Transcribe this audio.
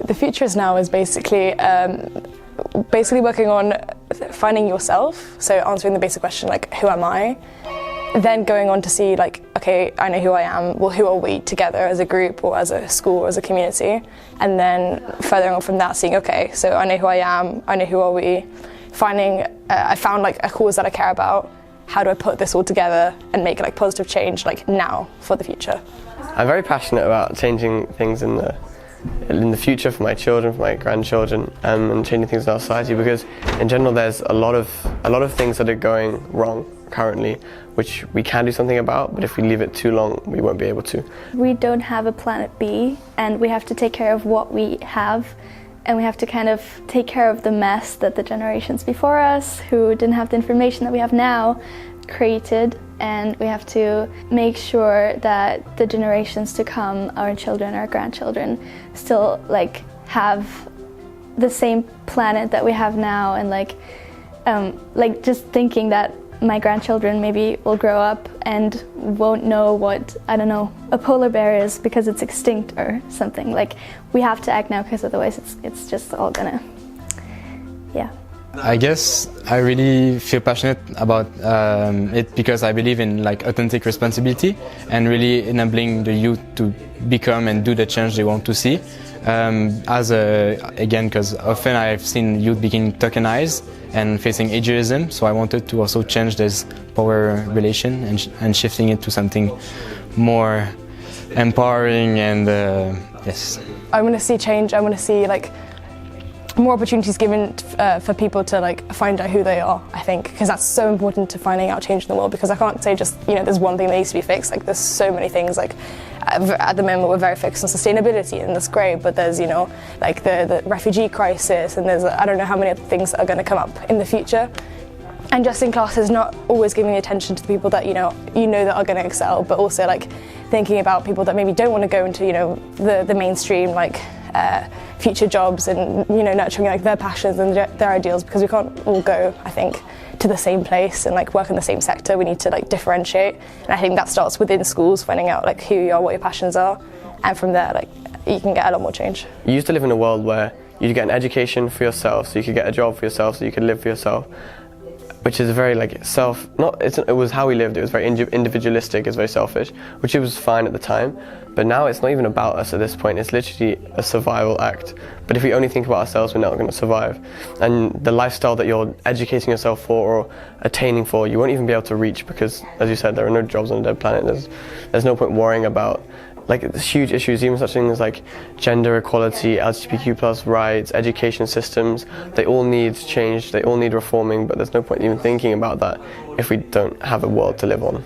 The future is now is basically working on finding yourself, so answering the basic question like, who am I? Then going on to see like, okay, I know who I am, well who are we together as a group or as a school or as a community? And then furthering on from that, seeing, okay, so I know who I am, I know who are we, I found like a cause that I care about, how do I put this all together and make like positive change like now for the future? I'm very passionate about changing things in the future for my children, for my grandchildren, and changing things in our society, because in general there's a lot of things that are going wrong currently, which we can do something about, but if we leave it too long, we won't be able to. We don't have a planet B, and we have to take care of what we have, and we have to kind of take care of the mess that the generations before us, who didn't have the information that we have now, created, and we have to make sure that the generations to come, our children, our grandchildren, still like have the same planet that we have now, and like just thinking that my grandchildren maybe will grow up and won't know what, I don't know, a polar bear is because it's extinct or something. Like, we have to act now, because otherwise it's just all gonna, yeah. I guess I really feel passionate about it because I believe in like authentic responsibility and really enabling the youth to become and do the change they want to see. Again, because often I've seen youth being tokenized and facing ageism, so I wanted to also change this power relation and shifting it to something more empowering and yes. I want to see change. I want to see like more opportunities given for people to like find out who they are, I think, because that's so important to finding out change in the world, because I can't say just, you know, there's one thing that needs to be fixed. Like, there's so many things. Like, at the moment we're very focused on sustainability, and that's great, but there's, you know, like the refugee crisis, and there's I don't know how many other things that are going to come up in the future. And just in classes, not always giving attention to the people that you know that are going to excel, but also like thinking about people that maybe don't want to go into, you know, the mainstream like future jobs, and, you know, nurturing like their passions and their ideals, because we can't all go, I think, to the same place and like work in the same sector. We need to like differentiate, and I think that starts within schools, finding out like who you are, what your passions are, and from there like you can get a lot more change. You used to live in a world where you get an education for yourself, so you could get a job for yourself, so you could live for yourself, which is very like it was how we lived. It was very individualistic, it's very selfish, which it was fine at the time, but now it's not even about us at this point. It's literally a survival act. But if we only think about ourselves, we're not going to survive. And the lifestyle that you're educating yourself for or attaining for, you won't even be able to reach, because, as you said, there are no jobs on a dead planet. There's no point worrying about like huge issues, even such things like gender equality, LGBTQ+ rights, education systems. They all need change, they all need reforming, but there's no point even thinking about that if we don't have a world to live on.